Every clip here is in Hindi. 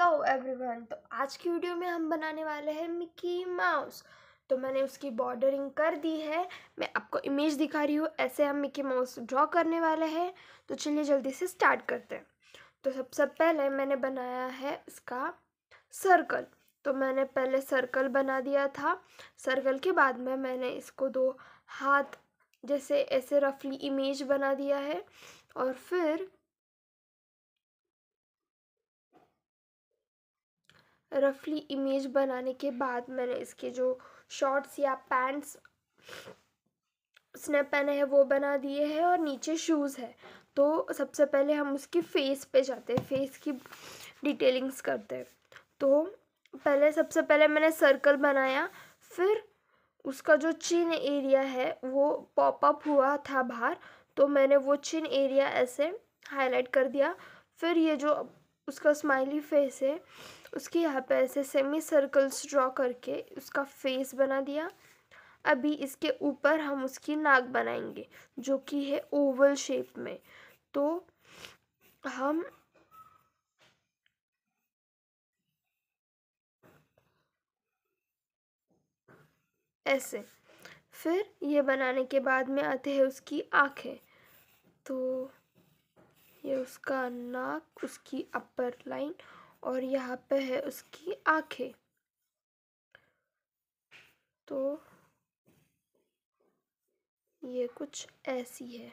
Hello everyone. तो आज की वीडियो में हम बनाने वाले हैं मिकी माउस। तो मैंने उसकी बॉर्डरिंग कर दी है। मैं आपको इमेज दिखा रही हूँ, ऐसे हम मिकी माउस ड्रॉ करने वाले हैं। तो चलिए जल्दी से स्टार्ट करते हैं। तो सबसे पहले मैंने बनाया है इसका सर्कल। तो मैंने पहले सर्कल बना दिया था। सर्कल के बाद में मैंने इसको दो हाथ जैसे ऐसे रफली इमेज बना दिया है। और फिर रफली इमेज बनाने के बाद मैंने इसके जो शॉर्ट्स या पैंट्स उसने पहने हैं वो बना दिए हैं और नीचे शूज़ है। तो सबसे पहले हम उसकी फेस पे जाते हैं, फेस की डिटेलिंग्स करते हैं। तो सबसे पहले मैंने सर्कल बनाया, फिर उसका जो चिन एरिया है वो पॉप अप हुआ था बाहर, तो मैंने वो चिन एरिया ऐसे हाईलाइट कर दिया। फिर ये जो उसका स्माइली फेस है उसके यहाँ पे ऐसे सेमी सर्कल्स ड्रॉ करके उसका फेस बना दिया। अभी इसके ऊपर हम उसकी नाक बनाएंगे जो कि है ओवल शेप में। तो हम ऐसे, फिर ये बनाने के बाद में आते हैं उसकी आँखें। तो ये उसका नाक, उसकी अपर लाइन और यहाँ पे है उसकी आँखें। तो ये कुछ ऐसी है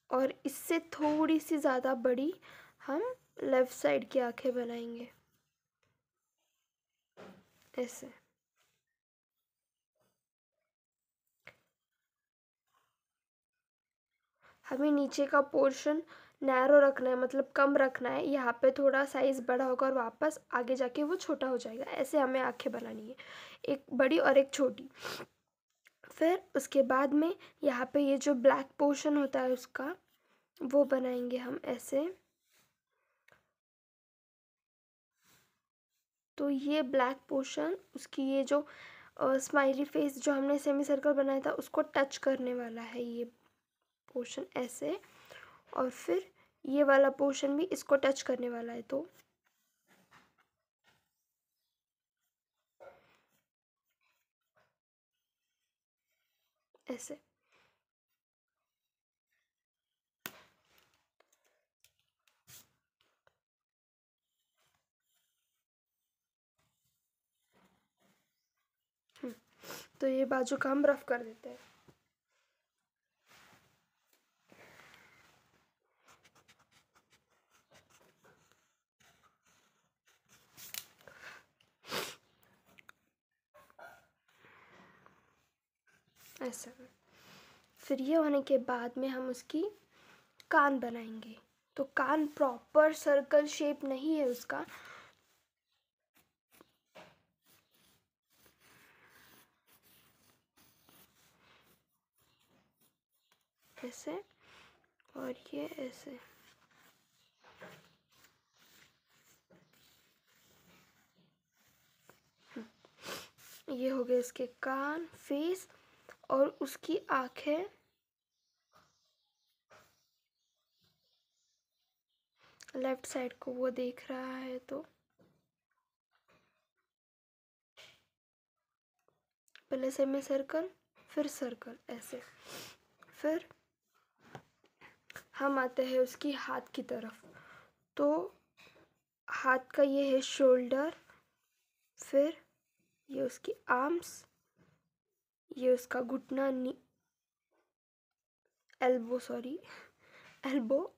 और इससे थोड़ी सी ज़्यादा बड़ी हम लेफ़्ट साइड की आँखें बनाएंगे ऐसे। हमें नीचे का पोर्शन नैरो रखना है, मतलब कम रखना है। यहाँ पे थोड़ा साइज़ बड़ा होगा और वापस आगे जाके वो छोटा हो जाएगा। ऐसे हमें आँखें बनानी है, एक बड़ी और एक छोटी। फिर उसके बाद में यहाँ पे ये जो ब्लैक पोर्शन होता है उसका वो बनाएंगे हम ऐसे। तो ये ब्लैक पोर्शन उसकी ये जो स्माइली फेस जो हमने सेमी सर्कल बनाया था उसको टच करने वाला है, ये पोर्शन ऐसे। और फिर ये वाला पोर्शन भी इसको टच करने वाला है। तो ऐसे तो ये बाजू का हम रफ कर देते हैं। ऐसा फिर ये होने के बाद में हम उसकी कान बनाएंगे। तो कान प्रॉपर सर्कल शेप नहीं है उसका, ऐसे और ये ऐसे। ये हो गए इसके कान, फेस और उसकी आँखें। लेफ्ट साइड को वो देख रहा है, तो पहले सेमी सर्कल फिर सर्कल ऐसे। फिर हम आते हैं उसकी हाथ की तरफ। तो हाथ का ये है शोल्डर, फिर ये उसकी आर्म्स, ये उसका घुटना, एल्बो,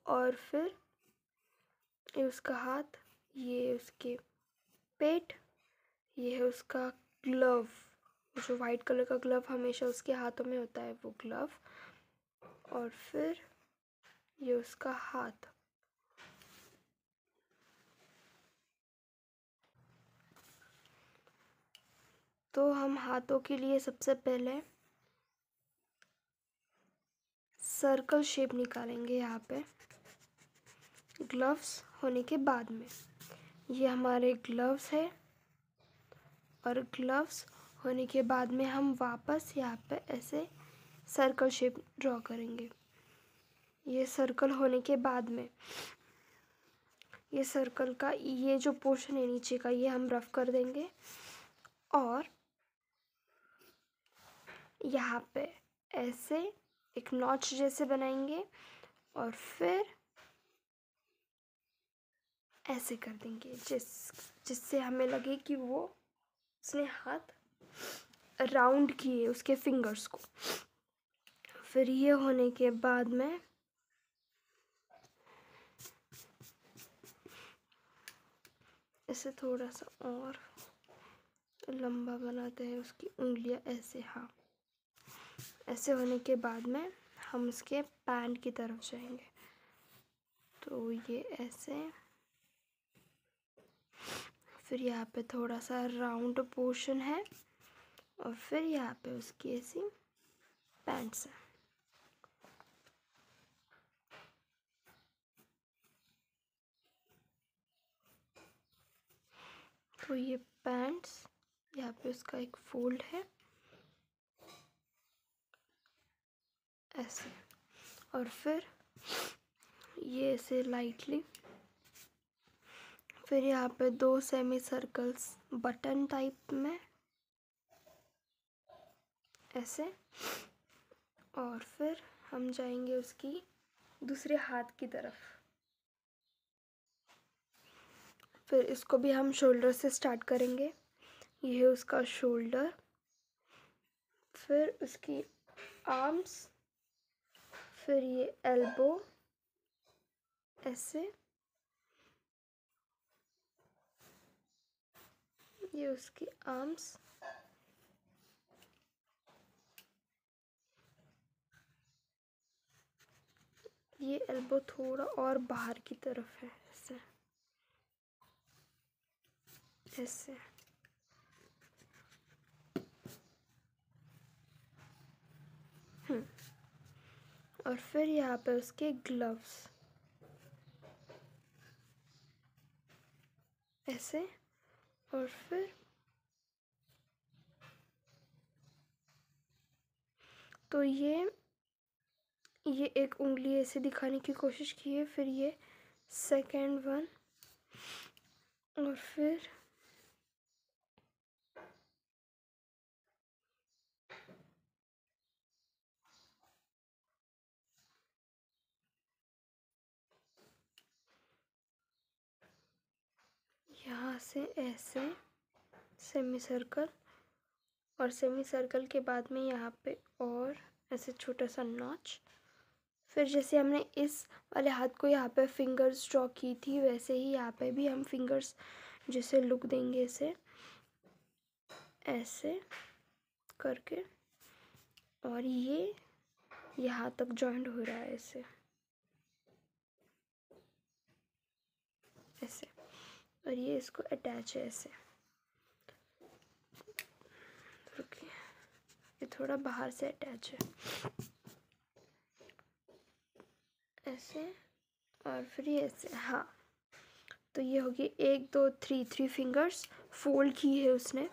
और फिर ये उसका हाथ, ये उसके पेट, ये है उसका ग्लव, जो वाइट कलर का ग्लव हमेशा उसके हाथों में होता है वो ग्लव। और फिर ये उसका हाथ। तो हम हाथों के लिए सबसे पहले सर्कल शेप निकालेंगे यहाँ पे ग्लव्स होने के बाद में। ये हमारे ग्लव्स है और ग्लव्स होने के बाद में हम वापस यहाँ पे ऐसे सर्कल शेप ड्रॉ करेंगे। ये सर्कल होने के बाद में ये सर्कल का ये जो पोर्शन है नीचे का ये हम रफ कर देंगे और यहाँ पे ऐसे एक नॉच जैसे बनाएंगे और फिर ऐसे कर देंगे जिससे हमें लगे कि वो उसने हाथ राउंड किए उसके फिंगर्स को। फिर ये होने के बाद में इसे थोड़ा सा और लंबा बनाते हैं, उसकी उंगलियां ऐसे, हाँ ऐसे होने के बाद में हम उसके पैंट की तरफ जाएंगे। तो ये ऐसे, फिर यहाँ पे थोड़ा सा राउंड पोर्शन है और फिर यहाँ पे उसकी ऐसी पैंट्स है। तो ये पैंट्स, यहाँ पे उसका एक फोल्ड है ऐसे, और फिर ये ऐसे लाइटली, फिर यहाँ पे 2 सेमी सर्कल्स बटन टाइप में ऐसे, और फिर हम जाएंगे उसकी दूसरे हाथ की तरफ। फिर इसको भी हम शोल्डर से स्टार्ट करेंगे। ये है उसका शोल्डर, फिर उसकी आर्म्स, फिर ये एल्बो ऐसे, ये उसकी आर्म्स, ये एल्बो थोड़ा और बाहर की तरफ है ऐसे ऐसे। और फिर यहाँ पे उसके ग्लव्स ऐसे, और फिर तो ये एक उंगली ऐसे दिखाने की कोशिश की है, फिर ये सेकेंड वन, और फिर यहाँ से ऐसे सेमी सर्कल, और सेमी सर्कल के बाद में यहाँ पे और ऐसे छोटा सा नॉच। फिर जैसे हमने इस वाले हाथ को यहाँ पे फिंगर्स ड्रॉ की थी, वैसे ही यहाँ पे भी हम फिंगर्स जैसे लुक देंगे इसे ऐसे करके, और ये यहाँ तक जॉइंट हो रहा है ऐसे ऐसे, और ये इसको अटैच है ऐसे। रुकिए, ये थोड़ा बाहर से अटैच है ऐसे, और फिर ये ऐसे, हाँ। तो ये होगी 1 2 3 फिंगर्स फोल्ड की है उसने,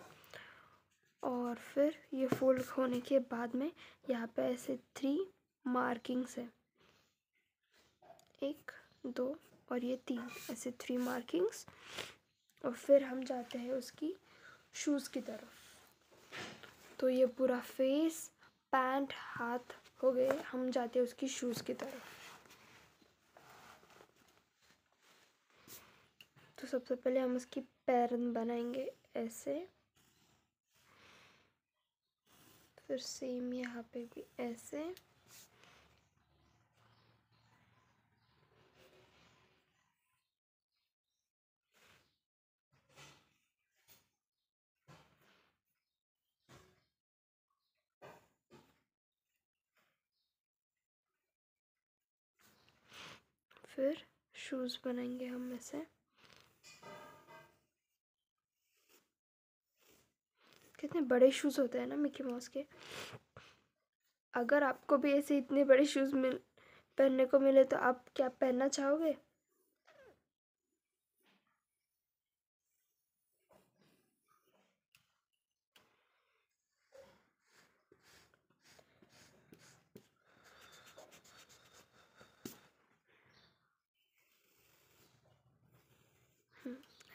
और फिर ये फोल्ड होने के बाद में यहाँ पे ऐसे 3 मार्किंग्स है, 1 2 और ये 3 ऐसे 3 मार्किंग्स। और फिर हम जाते हैं उसकी शूज़ की तरफ। तो ये पूरा फेस, पैंट, हाथ हो गए, हम जाते हैं उसकी शूज़ की तरफ। तो सबसे पहले हम उसकी पैरन बनाएंगे ऐसे, फिर सेम यहाँ पे भी ऐसे, फिर शूज़ बनाएंगे हम ऐसे। कितने बड़े शूज़ होते हैं ना मिकी माउस के। अगर आपको भी ऐसे इतने बड़े शूज़ पहनने को मिले तो आप क्या पहनना चाहोगे?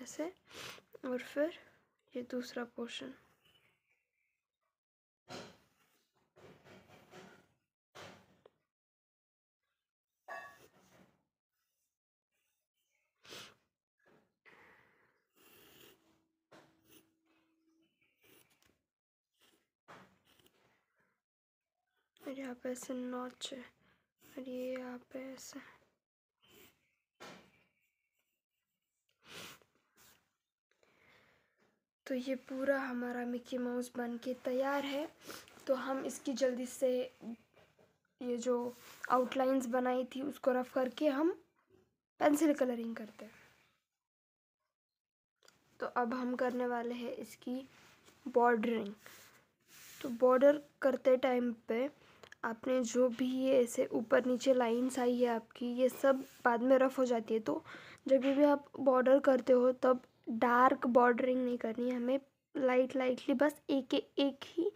ऐसे। और फिर ये दूसरा पोर्शन, और यहाँ पे ऐसे नॉच है, और ये यहाँ पे ऐसे। तो ये पूरा हमारा मिकी माउस बन के तैयार है। तो हम इसकी जल्दी से ये जो आउटलाइंस बनाई थी उसको रफ करके हम पेंसिल कलरिंग करते हैं। तो अब हम करने वाले हैं इसकी बॉर्डरिंग। तो बॉर्डर करते टाइम पे आपने जो भी ये ऐसे ऊपर नीचे लाइंस आई है आपकी, ये सब बाद में रफ हो जाती है। तो जब भी आप बॉर्डर करते हो तब डार्क बॉर्डरिंग नहीं करनी है हमें, लाइटली बस एक ही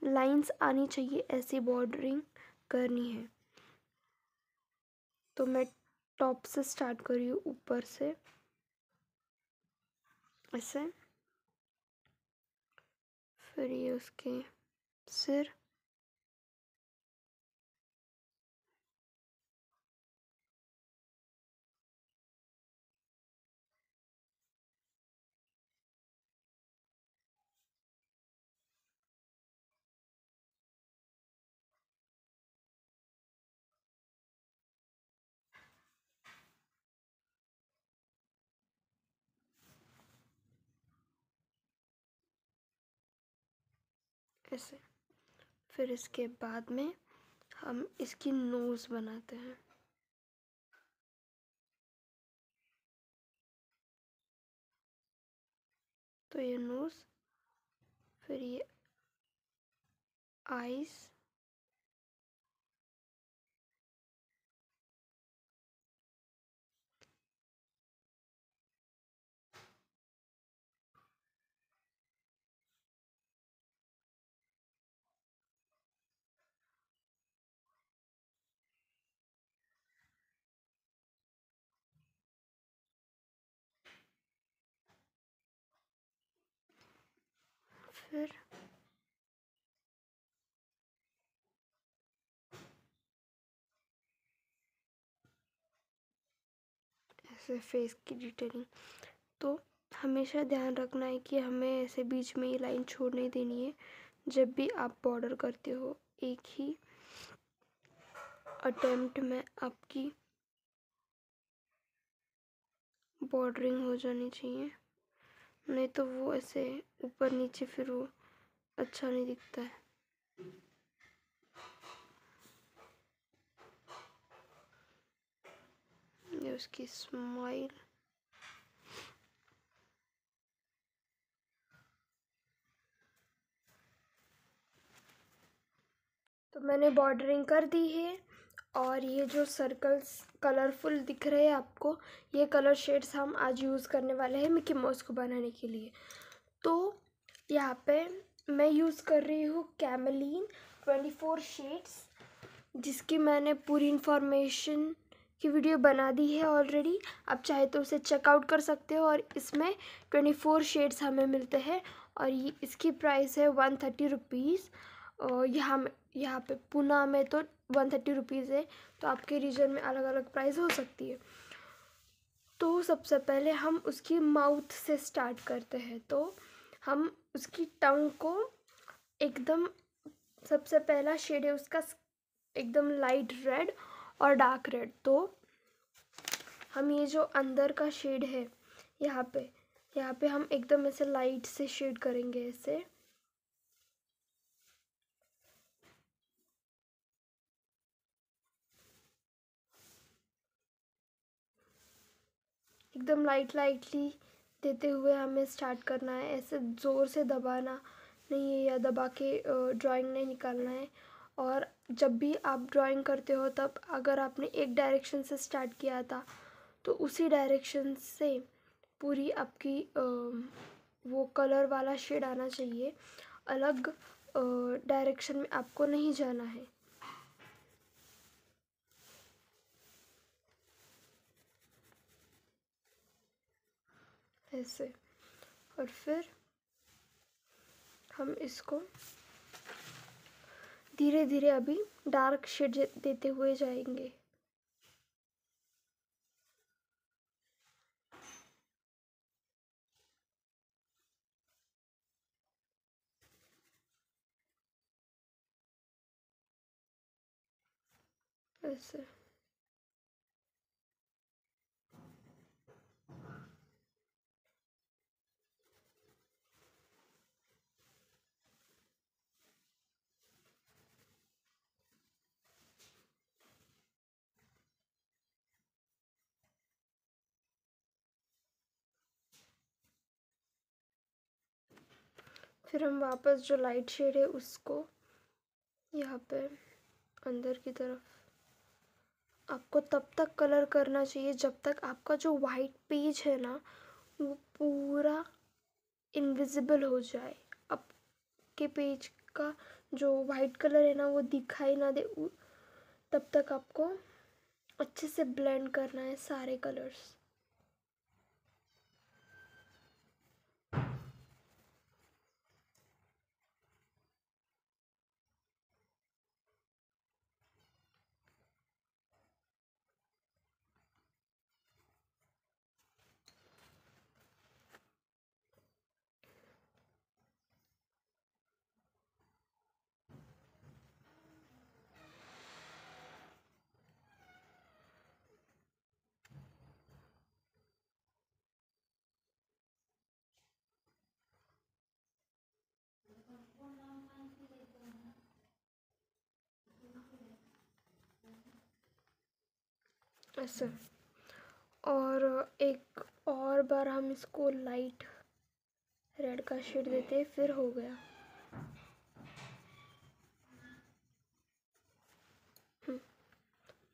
लाइंस आनी चाहिए, ऐसी बॉर्डरिंग करनी है। तो मैं टॉप से स्टार्ट कर रही हूँ, ऊपर से ऐसे, फिर ये उसके सिर, ऐसे। फिर इसके बाद में हम इसकी नोज़ बनाते हैं। तो ये नोज़, फिर ये आईज, फिर ऐसे फेस की डिटेलिंग। तो हमेशा ध्यान रखना है कि हमें ऐसे बीच में ये लाइन छोड़ नहीं देनी है। जब भी आप बॉर्डर करते हो एक ही अटेम्प्ट में आपकी बॉर्डरिंग हो जानी चाहिए, नहीं तो वो ऐसे ऊपर नीचे फिर वो अच्छा नहीं दिखता है। ये उसकी स्माइल, तो मैंने बॉर्डरिंग कर दी है। और ये जो सर्कल्स कलरफुल दिख रहे हैं आपको, ये कलर शेड्स हम आज यूज़ करने वाले हैं मिकी माउस को बनाने के लिए। तो यहाँ पे मैं यूज़ कर रही हूँ कैमलीन 24 शेड्स, जिसकी मैंने पूरी इन्फॉर्मेशन की वीडियो बना दी है ऑलरेडी। आप चाहे तो उसे चेकआउट कर सकते हो। और इसमें 24 शेड्स हमें मिलते हैं, और ये इसकी प्राइस है 130 रुपीज़। यहाँ पे पुणे में तो 130 रुपीज़ है, तो आपके रीजन में अलग अलग प्राइस हो सकती है। तो सबसे पहले हम उसकी माउथ से स्टार्ट करते हैं। तो हम उसकी टंग को एकदम, सबसे पहला शेड है उसका एकदम लाइट रेड और डार्क रेड। तो हम ये जो अंदर का शेड है यहाँ पे हम एकदम ऐसे लाइट से शेड करेंगे, ऐसे। एकदम लाइटली देते हुए हमें स्टार्ट करना है, ऐसे ज़ोर से दबाना नहीं है या दबा के ड्राइंग नहीं निकालना है। और जब भी आप ड्राइंग करते हो तब अगर आपने एक डायरेक्शन से स्टार्ट किया था तो उसी डायरेक्शन से पूरी आपकी वो कलर वाला शेड आना चाहिए, अलग डायरेक्शन में आपको नहीं जाना है। ऐसे। और फिर हम इसको धीरे धीरे अभी डार्क शेड देते हुए जाएंगे। ऐसे। फिर हम वापस जो लाइट शेड है उसको यहाँ पे अंदर की तरफ आपको तब तक कलर करना चाहिए जब तक आपका जो वाइट पेज है ना वो पूरा इनविजिबल हो जाए। आपके पेज का जो वाइट कलर है ना वो दिखाई ना दे, तब तक आपको अच्छे से ब्लेंड करना है सारे कलर्स। ऐसे। और एक और बार हम इसको लाइट रेड का शेड देते हैं, फिर हो गया।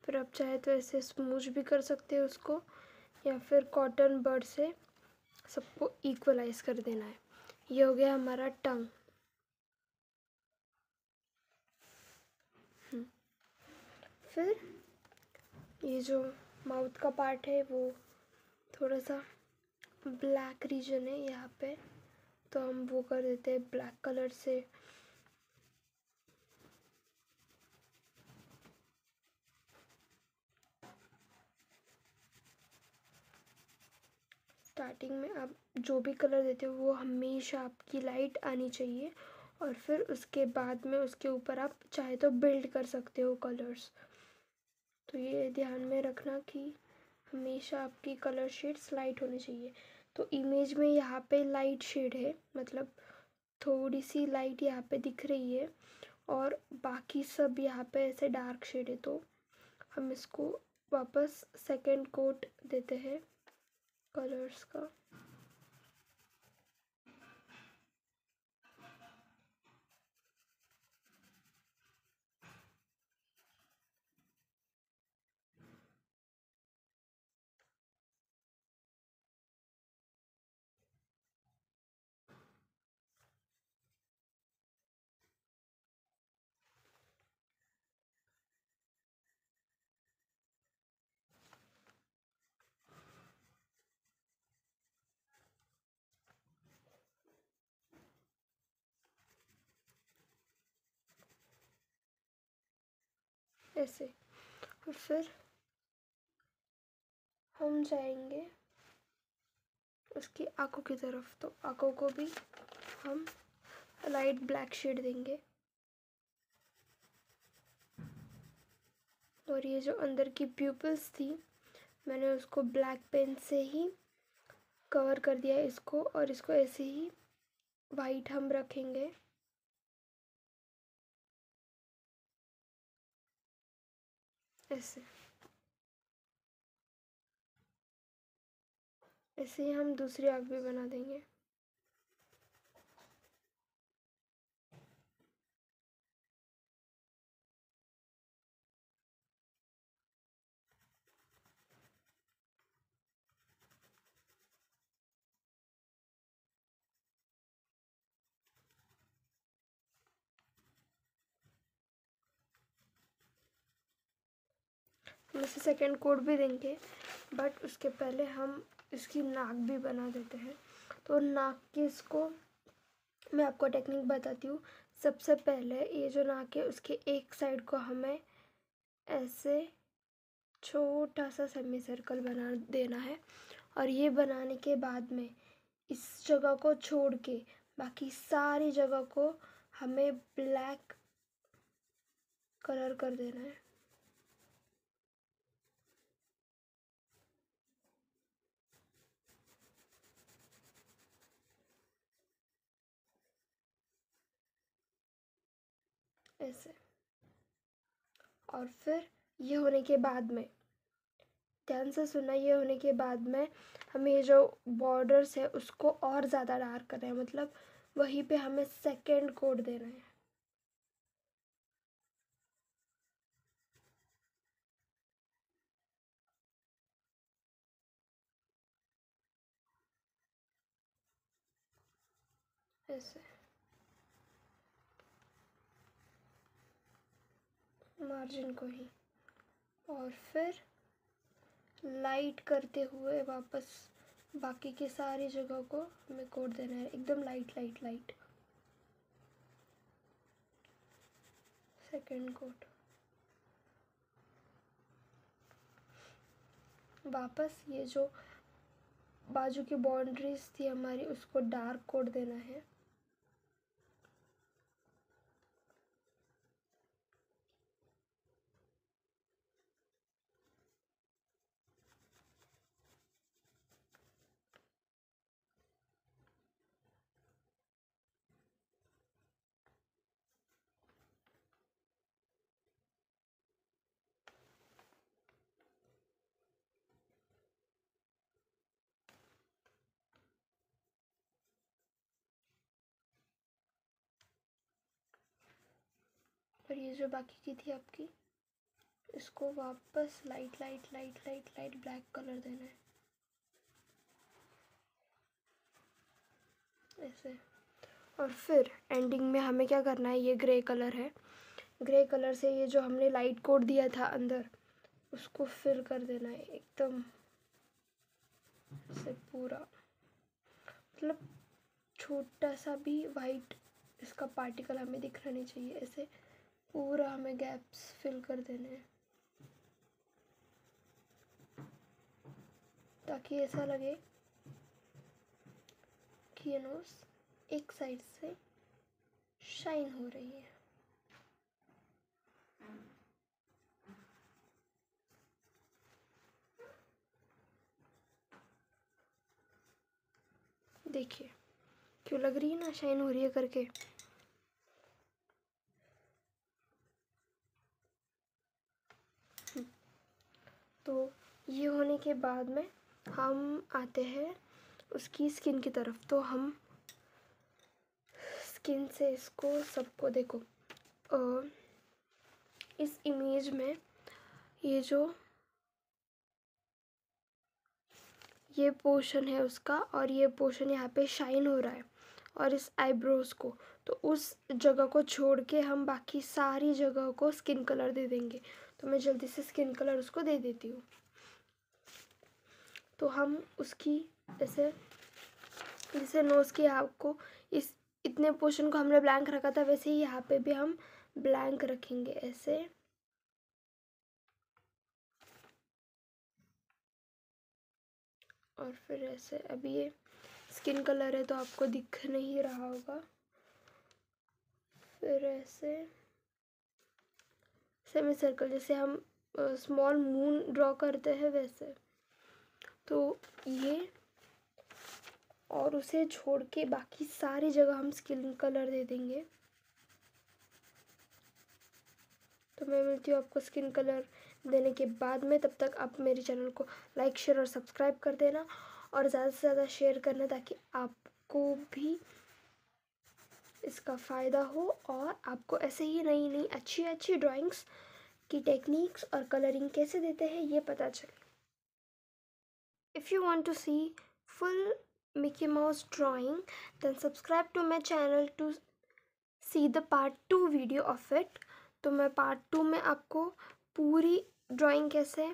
फिर आप चाहे तो ऐसे स्मूच भी कर सकते हो उसको, या फिर कॉटन बड से सबको इक्वलाइज कर देना है। ये हो गया हमारा टंग। फिर ये जो माउथ का पार्ट है वो थोड़ा सा ब्लैक रीजन है यहाँ पे, तो हम वो कर देते हैं ब्लैक कलर से। स्टार्टिंग में आप जो भी कलर देते हो वो हमेशा आपकी लाइट आनी चाहिए, और फिर उसके बाद में उसके ऊपर आप चाहे तो बिल्ड कर सकते हो कलर्स। तो ये ध्यान में रखना कि हमेशा आपकी कलर शेड्स लाइट होनी चाहिए। तो इमेज में यहाँ पे लाइट शेड है, मतलब थोड़ी सी लाइट यहाँ पे दिख रही है, और बाकी सब यहाँ पे ऐसे डार्क शेड है। तो हम इसको वापस सेकंड कोट देते हैं कलर्स का। ऐसे। और फिर हम जाएंगे उसकी आँखों की तरफ, तो आँखों को भी हम लाइट ब्लैक शेड देंगे। और ये जो अंदर की प्यूपल्स थी मैंने उसको ब्लैक पेन से ही कवर कर दिया इसको, और इसको ऐसे ही वाइट हम रखेंगे। ऐसे ऐसे ही हम दूसरी आँख भी बना देंगे। हम इसे सेकेंड कोट भी देंगे, बट उसके पहले हम इसकी नाक भी बना देते हैं। तो नाक की इसको मैं आपको टेक्निक बताती हूँ। सबसे पहले ये जो नाक है उसके एक साइड को हमें ऐसे छोटा सा सेमी सर्कल बना देना है, और ये बनाने के बाद में इस जगह को छोड़ के बाकी सारी जगह को हमें ब्लैक कलर कर देना है। ऐसे। और फिर ये होने के बाद में ध्यान से सुनना, ये होने के बाद में हमें ये जो बॉर्डर्स है उसको और ज़्यादा डार्क करना है, मतलब वहीं पे हमें सेकंड कोड देना है। ऐसे मार्जिन को ही, और फिर लाइट करते हुए वापस बाकी की सारी जगह को हमें कोड देना है, एकदम light light light. Second code वापस ये जो बाजू की बाउंड्रीज थी हमारी उसको डार्क कोड देना है। और ये जो बाकी की थी आपकी, इसको वापस light light light light light black colour देना है। ऐसे। और फिर एंडिंग में हमें क्या करना है, ये ग्रे कलर है, ग्रे कलर से ये जो हमने लाइट कोड दिया था अंदर उसको फिल कर देना है एकदम से पूरा, मतलब छोटा सा भी वाइट इसका पार्टिकल हमें दिखना नहीं चाहिए। ऐसे पूरा हमें गैप्स फिल कर देने हैं ताकि ऐसा लगे कि ये नोज एक साइड से शाइन हो रही है। देखिए क्यों लग रही है ना शाइन हो रही है करके। तो ये होने के बाद में हम आते हैं उसकी स्किन की तरफ। तो हम स्किन से इसको सबको देखो, इस इमेज में ये जो ये पोर्शन है उसका और ये पोर्शन यहाँ पे शाइन हो रहा है, और इस आईब्रोज को, तो उस जगह को छोड़ के हम बाकी सारी जगह को स्किन कलर दे देंगे। तो मैं जल्दी से स्किन कलर उसको दे देती हूँ। तो हम उसकी ऐसे जैसे नोज़ के यहाँ को इस इतने पोर्शन को हमने ब्लैंक रखा था, वैसे ही यहाँ पे भी हम ब्लैंक रखेंगे ऐसे। और फिर ऐसे, अभी ये स्किन कलर है तो आपको दिख नहीं रहा होगा। फिर ऐसे सेमी सर्कल जैसे हम स्मॉल मून ड्रॉ करते हैं वैसे। तो ये और उसे छोड़ के बाकी सारी जगह हम स्किन कलर दे देंगे। तो मैं मिलती हूँ आपको स्किन कलर देने के बाद में। तब तक आप मेरे चैनल को लाइक शेयर और सब्सक्राइब कर देना, और ज़्यादा से ज़्यादा शेयर करना ताकि आपको भी इसका फ़ायदा हो और आपको ऐसे ही नई नई अच्छी अच्छी ड्राइंग्स की टेक्निक्स और कलरिंग कैसे देते हैं ये पता चले। If you want to see full Mickey Mouse drawing, then subscribe to my channel to see the part 2 video of it. तो मैं पार्ट 2 में आपको पूरी ड्राइंग कैसे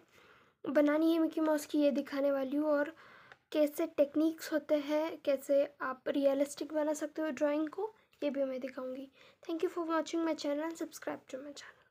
बनानी है मिकी माउस की ये दिखाने वाली हूँ, और कैसे टेक्निक्स होते हैं, कैसे आप रियलिस्टिक बना सकते हो ड्राइंग को, ये भी मैं दिखाऊंगी। Thank you for watching my channel, subscribe to my channel.